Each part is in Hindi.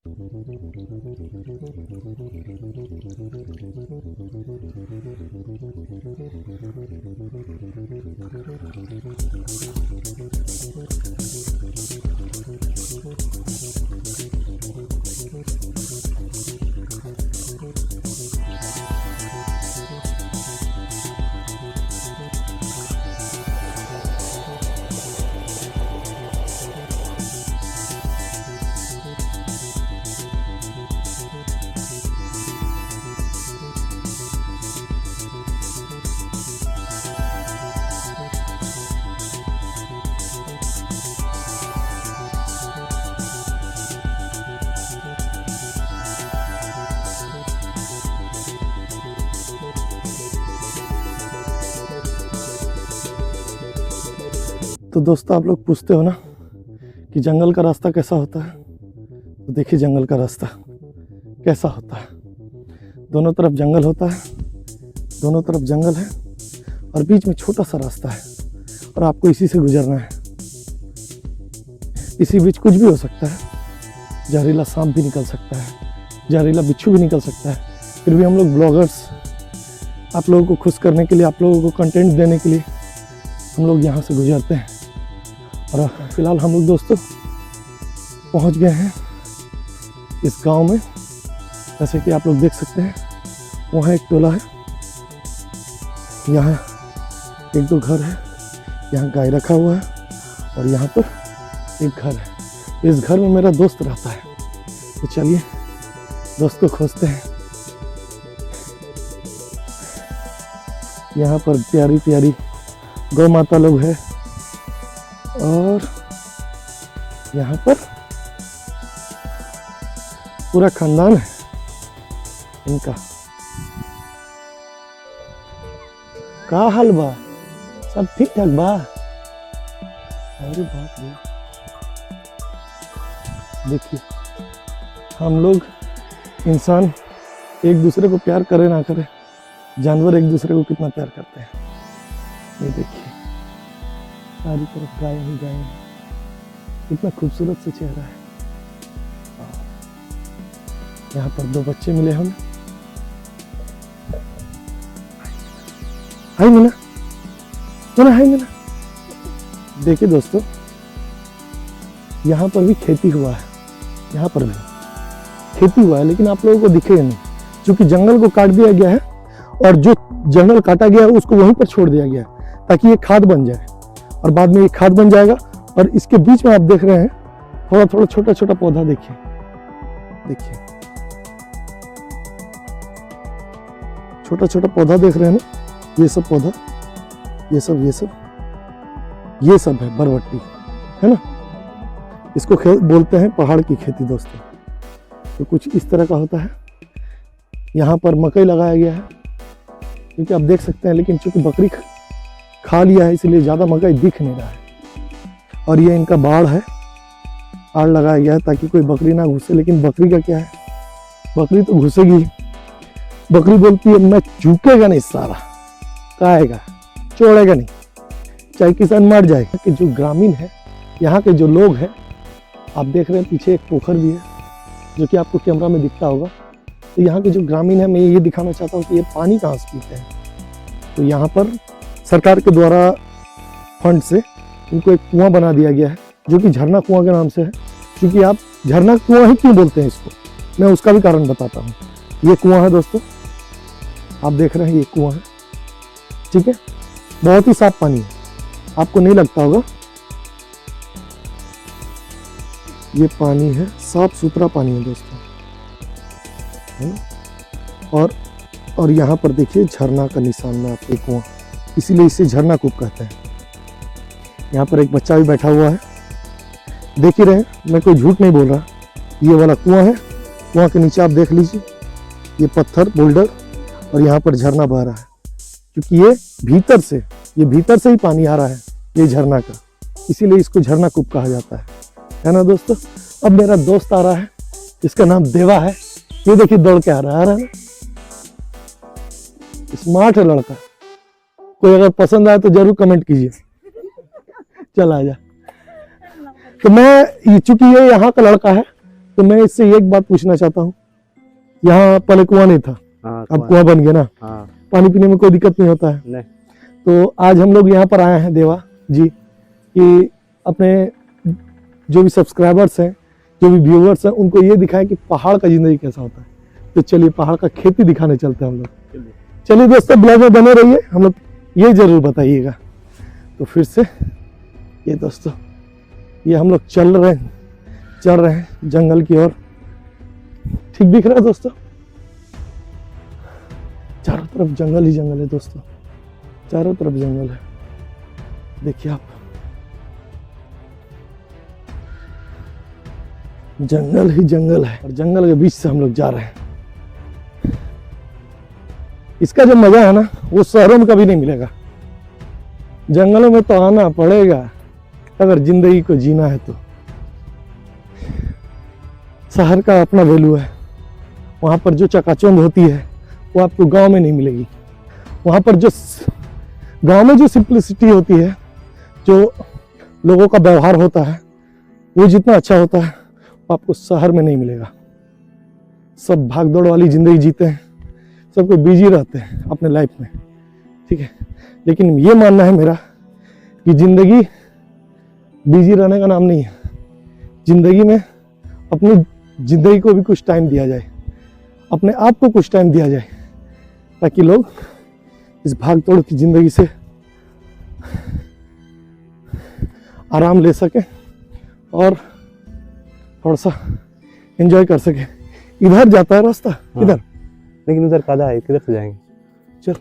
तो दोस्तों, आप लोग पूछते हो ना कि जंगल का रास्ता कैसा होता है, तो देखिए जंगल का रास्ता कैसा होता है। दोनों तरफ जंगल होता है, दोनों तरफ जंगल है और बीच में छोटा सा रास्ता है और आपको इसी से गुजरना है। इसी बीच कुछ भी हो सकता है, जहरीला सांप भी निकल सकता है, जहरीला बिच्छू भी निकल सकता है। फिर भी हम लोग ब्लॉगर्स, आप लोगों को खुश करने के लिए, आप लोगों को कंटेंट देने के लिए हम लोग यहाँ से गुजरते हैं। और फिलहाल हम लोग दोस्तों पहुँच गए हैं इस गांव में। जैसे कि आप लोग देख सकते हैं, वहाँ एक टोला है, यहाँ एक दो घर है, यहाँ गाय रखा हुआ है और यहाँ पर एक घर है। इस घर में मेरा दोस्त रहता है, तो चलिए दोस्त को खोजते हैं। यहाँ पर प्यारी प्यारी गौ माता लोग हैं और यहाँ पर पूरा खानदान है इनका। का हाल बा? सब ठीक ठाक बा? अरे बाप रे, देखिए हम लोग इंसान एक दूसरे को प्यार करे ना करे, जानवर एक दूसरे को कितना प्यार करते हैं। ये देखिए सारी तरफ गाय ही गाय है, कितना खूबसूरत सा चेहरा है। यहाँ पर दो बच्चे मिले हमें। हाय मीना, मीना हाय मीना। देखिए दोस्तों, यहाँ पर भी खेती हुआ है, यहाँ पर भी खेती हुआ है, लेकिन आप लोगों को दिखेगा नहीं, क्योंकि जंगल को काट दिया गया है और जो जंगल काटा गया है उसको वहीं पर छोड़ दिया गया है ताकि ये खाद बन जाए और बाद में ये खाद बन जाएगा। और इसके बीच में आप देख रहे हैं थोड़ा थोड़ा छोटा छोटा पौधा, देखिए देखिए छोटा छोटा पौधा देख रहे हैं ना, ये सब पौधा, ये सब है बरबट्टी, है ना। इसको बोलते हैं पहाड़ की खेती दोस्तों। तो कुछ इस तरह का होता है। यहाँ पर मकई लगाया गया है, क्योंकि आप देख सकते हैं, लेकिन चूंकि बकरी खा लिया है इसलिए ज़्यादा मकई दिख नहीं रहा है। और ये इनका बाड़ है, आड़ लगाया गया है ताकि कोई बकरी ना घुसे। लेकिन बकरी का क्या है, बकरी तो घुसेगी। बकरी बोलती है मैं झुकेगा नहीं, सारा खाएगा, छोड़ेगा नहीं, चाहे किसान मर जाए। कि जो ग्रामीण है, यहाँ के जो लोग हैं, आप देख रहे हैं पीछे एक पोखर भी है जो कि आपको कैमरा में दिखता होगा। तो यहाँ के जो ग्रामीण है, मैं ये दिखाना चाहता हूँ कि ये पानी कहाँ से पीते हैं। तो यहाँ पर सरकार के द्वारा फंड से इनको एक कुआं बना दिया गया है, जो कि झरना कुआं के नाम से है। क्योंकि आप झरना कुआं ही क्यों बोलते हैं इसको, मैं उसका भी कारण बताता हूँ। ये कुआं है दोस्तों, आप देख रहे हैं, ये कुआं है, ठीक है। बहुत ही साफ पानी है, आपको नहीं लगता होगा। ये पानी है, साफ सुथरा पानी है दोस्तों, है ना। और यहाँ पर देखिए झरना का निशान में आपको कुआं, इसीलिए इसे झरना कूप कहते हैं। यहाँ पर एक बच्चा भी बैठा हुआ है, देख ही रहे हैं, मैं कोई झूठ नहीं बोल रहा। ये वाला कुआं है, कुआं के नीचे आप देख लीजिए, ये पत्थर बोल्डर, और यहाँ पर झरना बह रहा है। क्योंकि ये भीतर से ही पानी आ रहा है, ये झरना का, इसीलिए इसको झरना कूप कहा जाता है ना दोस्तों। अब मेरा दोस्त आ रहा है, इसका नाम देवा है। ये देखिए दौड़ के आ रहा है ना, स्मार्ट है लड़का। कोई अगर पसंद आए तो जरूर कमेंट कीजिए। चल आ जा। तो मैं, चूंकि ये यहाँ का लड़का है, तो मैं इससे एक बात पूछना चाहता हूँ, यहाँ पहले कुआं नहीं था, हाँ, अब कुआं बन गया ना, हाँ, पानी पीने में कोई दिक्कत नहीं होता है। नहीं, तो आज हम लोग यहाँ पर आए हैं देवा जी कि अपने जो भी सब्सक्राइबर्स हैं, जो भी व्यूअर्स हैं, उनको ये दिखाएं कि पहाड़ का जिंदगी कैसा होता है। तो चलिए पहाड़ का खेती दिखाने चलते हैं हम लोग। चलिए दोस्तों, ब्लॉग में बने रहिए, हम लोग ये जरूर बताइएगा। तो फिर से ये दोस्तों, ये हम लोग चल रहे हैं जंगल की ओर। ठीक दिख रहा है दोस्तों, चारों तरफ जंगल ही जंगल है दोस्तों, चारों तरफ जंगल है। देखिए आप, जंगल ही जंगल है और जंगल के बीच से हम लोग जा रहे हैं। इसका जो मजा है ना, वो शहरों में कभी नहीं मिलेगा। जंगलों में तो आना पड़ेगा अगर जिंदगी को जीना है तो। शहर का अपना वैल्यू है, वहां पर जो चकाचौंध होती है वो आपको गांव में नहीं मिलेगी। वहां पर जो गांव में जो सिंप्लिसिटी होती है, जो लोगों का व्यवहार होता है, वो जितना अच्छा होता है वो आपको शहर में नहीं मिलेगा। सब भागदौड़ वाली जिंदगी जीते हैं, सबको बिजी रहते हैं अपने लाइफ में, ठीक है। लेकिन ये मानना है मेरा कि जिंदगी बिजी रहने का नाम नहीं है। जिंदगी में अपनी जिंदगी को भी कुछ टाइम दिया जाए, अपने आप को कुछ टाइम दिया जाए, ताकि लोग इस भाग दौड़ की जिंदगी से आराम ले सके और थोड़ा सा एंजॉय कर सके। इधर जाता है रास्ता, हाँ। इधर, लेकिन उधर कादा है, किधर से जाएंगे? चल,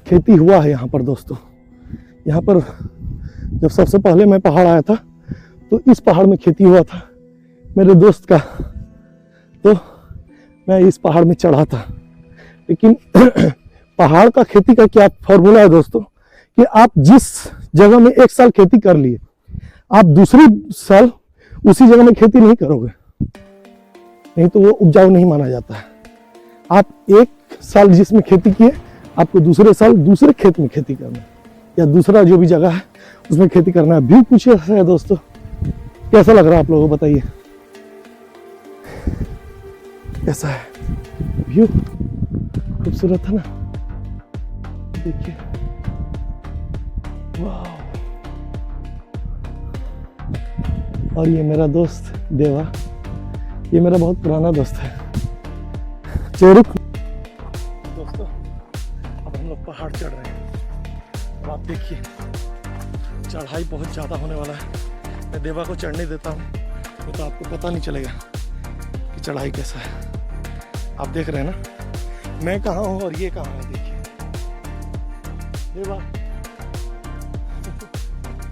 खेती हुआ है यहाँ पर दोस्तों। यहाँ पर जब सबसे पहले मैं पहाड़ आया था तो इस पहाड़ में खेती हुआ था मेरे दोस्त का, तो मैं इस पहाड़ में चढ़ा था। लेकिन पहाड़ का खेती का क्या फॉर्मूला है दोस्तों, कि आप जिस जगह में एक साल खेती कर लिए, आप दूसरी साल उसी जगह में खेती नहीं करोगे, नहीं तो वो उपजाऊ नहीं माना जाता है। आप एक साल जिसमें खेती किए, आपको दूसरे साल दूसरे खेत में खेती करना है, या दूसरा जो भी जगह है उसमें खेती करना है। व्यू कुछ ऐसा है दोस्तों, कैसा लग रहा है आप लोगों को बताइए, कैसा है व्यू? खूबसूरत है ना, देखिए, वाह। और ये मेरा दोस्त देवा, ये मेरा बहुत पुराना दोस्त है। चोरुक दोस्तों, अब हम लोग पहाड़ चढ़ रहे हैं और आप देखिए चढ़ाई बहुत ज़्यादा होने वाला है। मैं देवा को चढ़ने देता हूँ, नहीं तो आपको पता नहीं चलेगा कि चढ़ाई कैसा है। आप देख रहे हैं ना, मैं कहाँ हूँ और ये कहाँ है, देखिए देवा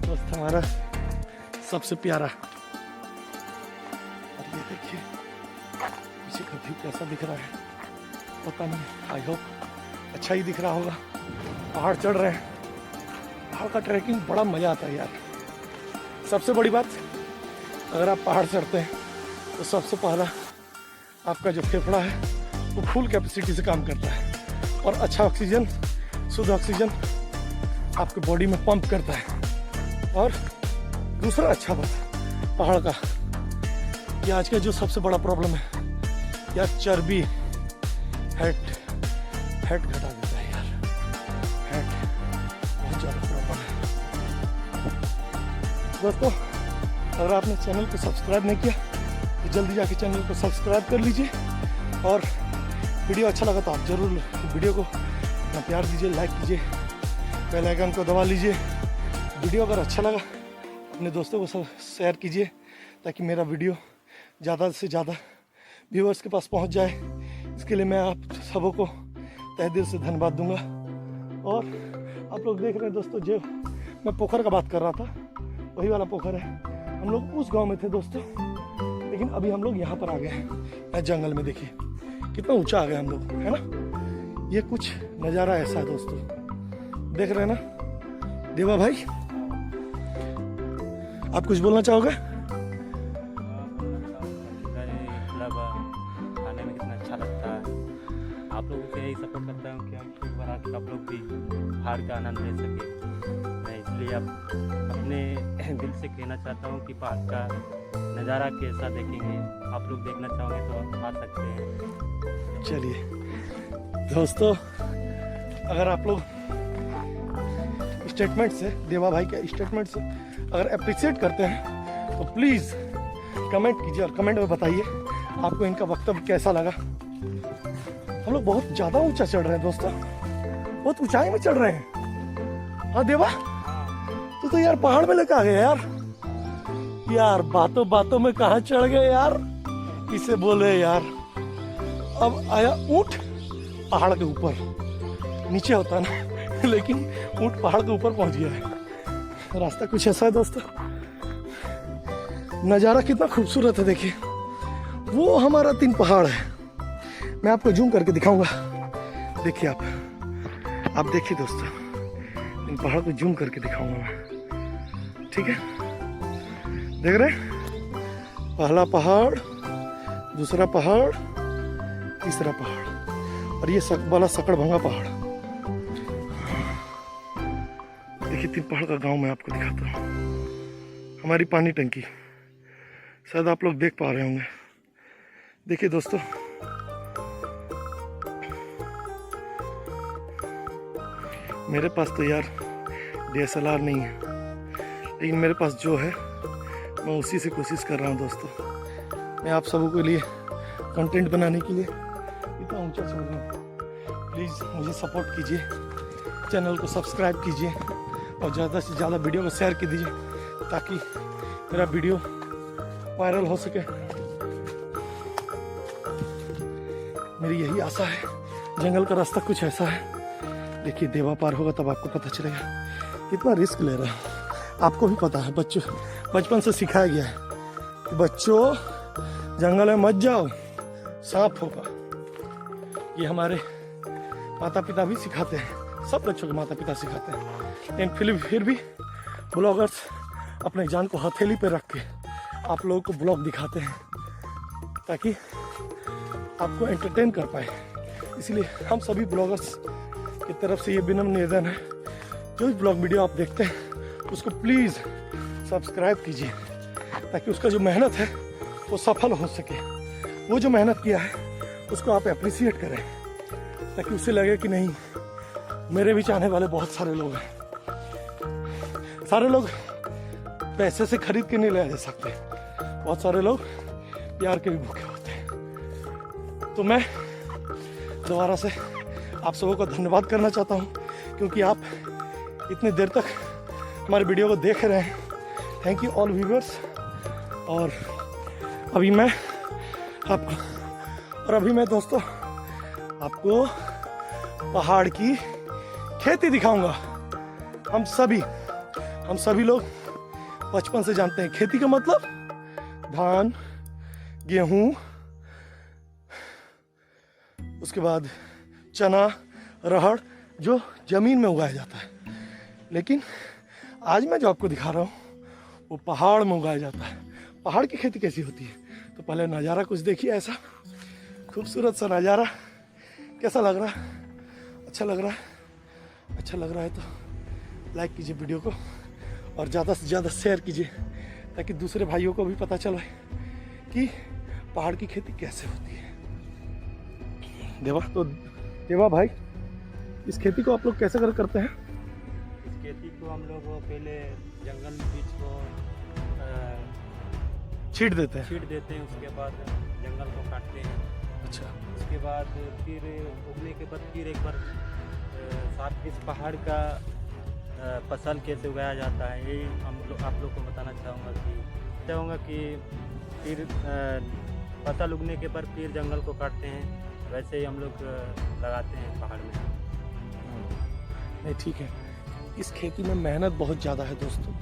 दोस्त हमारा सबसे प्यारा। और ये देखिए पीछे का व्यू कैसा दिख रहा है, पता नहीं, आई होप अच्छा ही दिख रहा होगा। पहाड़ चढ़ रहे हैं, पहाड़ का ट्रैकिंग बड़ा मज़ा आता है यार। सबसे बड़ी बात, अगर आप पहाड़ चढ़ते हैं तो सबसे पहला आपका जो फेफड़ा है वो फुल कैपेसिटी से काम करता है और अच्छा ऑक्सीजन, शुद्ध ऑक्सीजन आपके बॉडी में पंप करता है। और दूसरा अच्छा बात पहाड़ का, ये आज का जो सबसे बड़ा प्रॉब्लम है यार, चर्बी, फैट घटा देता है यार। फैट बहुत ज़्यादा प्रॉब्लम है दोस्तों। अगर आपने चैनल को सब्सक्राइब नहीं किया तो जल्दी जाके चैनल को सब्सक्राइब कर लीजिए, और वीडियो अच्छा लगा तो आप ज़रूर वीडियो को अपना प्यार दीजिए, लाइक कीजिए, बेल आइकन को दबा लीजिए। वीडियो अगर अच्छा लगा अपने दोस्तों को सब शेयर कीजिए, ताकि मेरा वीडियो ज़्यादा से ज़्यादा व्यूअर्स के पास पहुंच जाए। इसके लिए मैं आप सबों को तहे दिल से धन्यवाद दूंगा। और आप लोग देख रहे हैं दोस्तों, जो मैं पोखर का बात कर रहा था वही वाला पोखर है। हम लोग उस गांव में थे दोस्तों, लेकिन अभी हम लोग यहाँ पर आ गए हैं जंगल में। देखिए कितना ऊंचा आ गए हम लोग, है ना। ये कुछ नज़ारा ऐसा है दोस्तों, देख रहे हैं ना। देवा भाई, आप कुछ बोलना चाहोगे? खाने में कितना अच्छा लगता है। आप लोगों से यही सपोर्ट करता हूँ कि आप एक बार आप लोग भी पहाड़ का आनंद ले सके। मैं इसलिए इसलिए अब अपने दिल से कहना चाहता हूँ कि पहाड़ का नज़ारा कैसा देखेंगे। आप लोग देखना चाहोगे तो आ सकते हैं। चलिए दोस्तों, अगर आप लोग स्टेटमेंट से, देवा भाई के स्टेटमेंट से अगर अप्रिशिएट करते हैं तो प्लीज़ कमेंट कीजिए और कमेंट में बताइए आपको इनका वक्तव्य कैसा लगा। हम लोग बहुत ज़्यादा ऊंचा चढ़ रहे हैं दोस्तों, बहुत ऊंचाई में चढ़ रहे हैं। हाँ देवा, तू तो यार पहाड़ में लेकर आ गया यार बातों बातों में कहाँ चढ़ गए यार, इसे बोले यार। अब आया ऊंट पहाड़ के ऊपर, नीचे होता ना लेकिन ऊंट पहाड़ के ऊपर पहुंच गया है। रास्ता कुछ ऐसा है दोस्तों, नज़ारा कितना खूबसूरत है। देखिए वो हमारा 3 पहाड़ है, मैं आपको जूम करके दिखाऊंगा। देखिए आप देखिए दोस्तों, इन पहाड़ को जूम करके दिखाऊंगा मैं, ठीक है। देख रहे हैं, पहला पहाड़, दूसरा पहाड़, तीसरा पहाड़ और ये वाला सकड़भंगा पहाड़। देखिए 3 पहाड़ का गांव मैं आपको दिखाता हूँ। हमारी पानी टंकी, शायद आप लोग देख पा रहे होंगे। देखिए दोस्तों, मेरे पास तो यार DSLR नहीं है, लेकिन मेरे पास जो है मैं उसी से कोशिश कर रहा हूँ दोस्तों। मैं आप सबों के लिए कंटेंट बनाने के लिए इतना ऊंचा चढ़ रहा हूँ। प्लीज़ मुझे सपोर्ट कीजिए, चैनल को सब्सक्राइब कीजिए और ज़्यादा से ज़्यादा वीडियो को शेयर कीजिए ताकि मेरा वीडियो वायरल हो सके। मेरी यही आशा है। जंगल का रास्ता कुछ ऐसा है। देखिए देवा पार होगा तब आपको पता चलेगा कितना रिस्क ले रहा है। आपको भी पता है, बचपन से सिखाया गया है कि बच्चों जंगल में मत जाओ, सांप होगा। ये हमारे माता पिता भी सिखाते हैं, सब बच्चों के माता पिता सिखाते हैं। लेकिन फिर भी ब्लॉगर्स अपने जान को हथेली पे रख के आप लोगों को ब्लॉग दिखाते हैं ताकि आपको एंटरटेन कर पाए। इसलिए हम सभी ब्लॉगर्स की तरफ से ये विनम्र निवेदन है, जो भी ब्लॉग वीडियो आप देखते हैं उसको प्लीज़ सब्सक्राइब कीजिए ताकि उसका जो मेहनत है वो सफल हो सके। वो जो मेहनत किया है उसको आप अप्रिशिएट करें ताकि उससे लगे कि नहीं, मेरे भी चाहने वाले बहुत सारे लोग हैं। सारे लोग पैसे से खरीद के नहीं ले जा सकते, बहुत सारे लोग प्यार के भी भूखे होते हैं। तो मैं दोबारा से आप सबों को धन्यवाद करना चाहता हूँ क्योंकि आप इतनी देर तक हमारे वीडियो को देख रहे हैं। Thank you all viewers. और अभी मैं दोस्तों आपको पहाड़ की खेती दिखाऊंगा। हम सभी लोग बचपन से जानते हैं खेती का मतलब धान, गेहूँ, उसके बाद चना, अरहर जो जमीन में उगाया जाता है। लेकिन आज मैं जो आपको दिखा रहा हूँ वो पहाड़ में उगाया जाता है। पहाड़ की खेती कैसी होती है तो पहले नज़ारा कुछ देखिए, ऐसा खूबसूरत सा नज़ारा। कैसा लग रहा है? अच्छा लग रहा है? अच्छा लग रहा है तो लाइक कीजिए वीडियो को और ज़्यादा से ज़्यादा शेयर कीजिए ताकि दूसरे भाइयों को भी पता चले कि पहाड़ की खेती कैसे होती है। देवा भाई, इस खेती को आप लोग कैसे करते हैं? इस खेती को हम लोग पहले जंगल बीज को छीट देते हैं, उसके बाद जंगल को काटते हैं। अच्छा, उसके बाद फिर उगने के बाद फिर एक बार साथ इस पहाड़ का फसल कैसे उगाया जाता है यही आप लोग को बताना चाहूँगा कि फिर फसल उगने के बाद फिर जंगल को काटते हैं। वैसे ही हम लोग लगाते हैं पहाड़ में। नहीं ठीक है, इस खेती में मेहनत बहुत ज़्यादा है दोस्तों,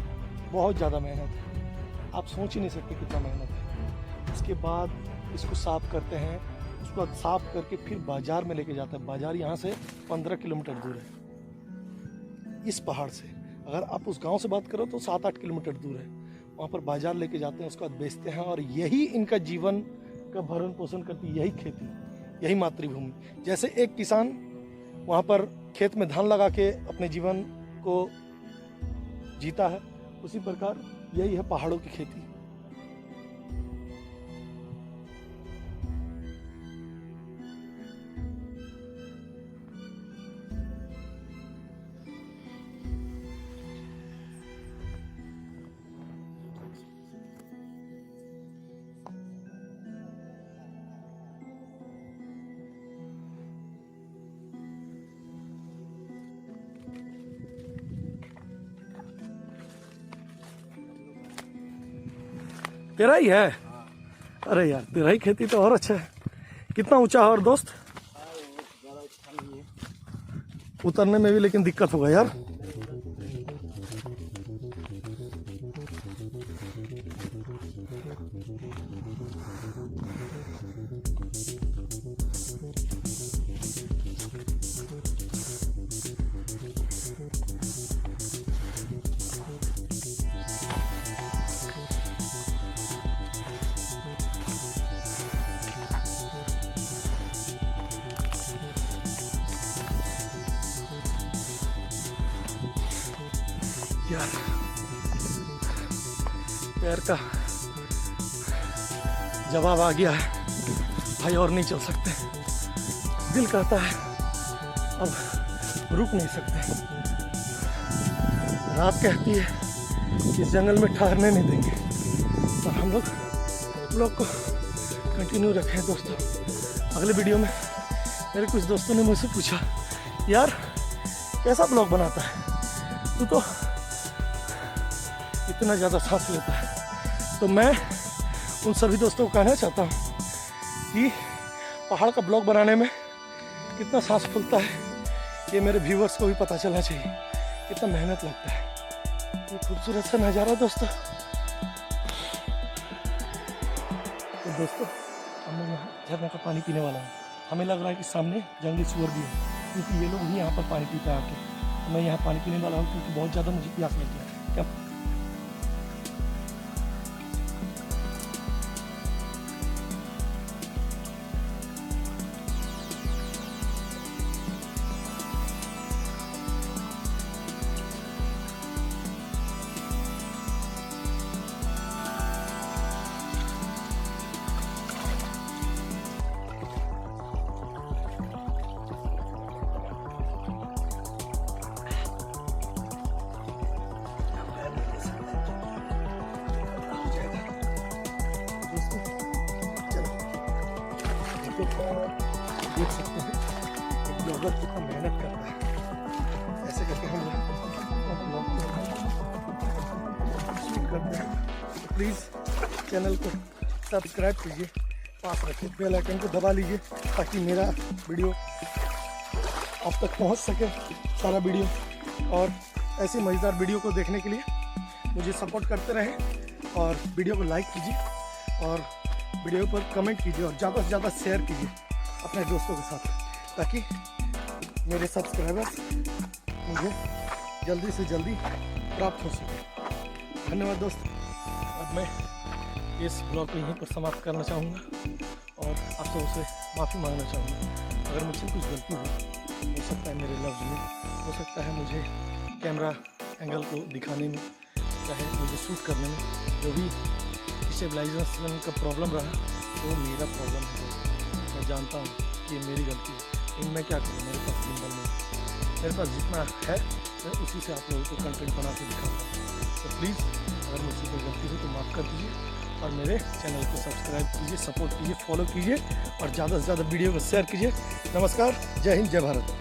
बहुत ज़्यादा मेहनत है। आप सोच ही नहीं सकते कितना मेहनत है। इसके बाद इसको साफ़ करते हैं, उसको साफ़ करके फिर बाज़ार में लेके जाते हैं। बाज़ार यहाँ से 15 किलोमीटर दूर है इस पहाड़ से। अगर आप उस गांव से बात करो तो 7-8 किलोमीटर दूर है। वहाँ पर बाज़ार लेके जाते हैं, उसके बाद बेचते हैं और यही इनका जीवन का भरण पोषण करती, यही खेती, यही मातृभूमि। जैसे एक किसान वहाँ पर खेत में धान लगा के अपने जीवन को जीता है, उसी प्रकार यही है पहाड़ों की खेती। तेरा ही है? अरे यार तेरा ही खेती तो और अच्छा है। कितना ऊंचा है और दोस्त? उतरने में भी लेकिन दिक्कत होगा यार। यार पैर का जवाब आ गया है भाई, और नहीं चल सकते। दिल कहता है अब रुक नहीं सकते। रात कहती है इस जंगल में ठहरने नहीं देंगे, और हम लोग को कंटिन्यू रखें। दोस्तों अगले वीडियो में मेरे कुछ दोस्तों ने मुझसे पूछा, यार कैसा ब्लॉग बनाता है तू, तो इतना ज़्यादा सांस लेता है। तो मैं उन सभी दोस्तों को कहना चाहता हूँ कि पहाड़ का ब्लॉग बनाने में कितना सांस फूलता है ये मेरे व्यूवर्स को भी पता चलना चाहिए, कितना मेहनत लगता है। ये खूबसूरत सा नज़ारा दोस्तों। तो दोस्तों हम लोग यहाँ झरना का पानी पीने वाला हूँ। हमें लग रहा है कि सामने जंगली सुअर भी है, क्योंकि ये लोग भी यहाँ पर पानी पीता है आके। तो मैं यहाँ पानी पीने वाला हूँ क्योंकि बहुत ज़्यादा मुझे प्यास लगी है। क्या देख सकते हैं एक ब्लॉगर कितना मेहनत करता है। ऐसे करके हम करते हैं। तो प्लीज़ चैनल को सब्सक्राइब कीजिए, पास रखिए, बेल आइकन को दबा लीजिए ताकि मेरा वीडियो आप तक पहुंच सके, सारा वीडियो। और ऐसी मज़ेदार वीडियो को देखने के लिए मुझे सपोर्ट करते रहें, और वीडियो को लाइक कीजिए, और वीडियो पर कमेंट कीजिए, और ज़्यादा से ज़्यादा शेयर कीजिए अपने दोस्तों के साथ, ताकि मेरे सब्सक्राइबर्स मुझे जल्दी से जल्दी प्राप्त हो सके। धन्यवाद दोस्त। अब मैं इस ब्लॉग को यहीं पर समाप्त करना चाहूँगा, और आप सबसे माफ़ी मांगना चाहूँगा अगर मुझसे कुछ गलती हो सकता है मेरे लफ्ज़ में, हो सकता है मुझे कैमरा एंगल को दिखाने में, चाहे मुझे शूट करने में जो भी स्टेबलाइजेशन का प्रॉब्लम रहा, वो मेरा प्रॉब्लम है। मैं जानता हूँ कि ये मेरी गलती है, लेकिन मैं क्या करूँ, मेरे पास गिम्बल नहीं, मेरे पास जितना है मैं उसी से आप लोगों को कंटेंट बना के दिखाता हूँ। तो प्लीज़ अगर मुझसे कोई गलती हो तो माफ़ कर दीजिए, और मेरे चैनल को सब्सक्राइब कीजिए, सपोर्ट कीजिए, फॉलो कीजिए, और ज़्यादा से ज़्यादा वीडियो को शेयर कीजिए। नमस्कार, जय हिंद, जय भारत।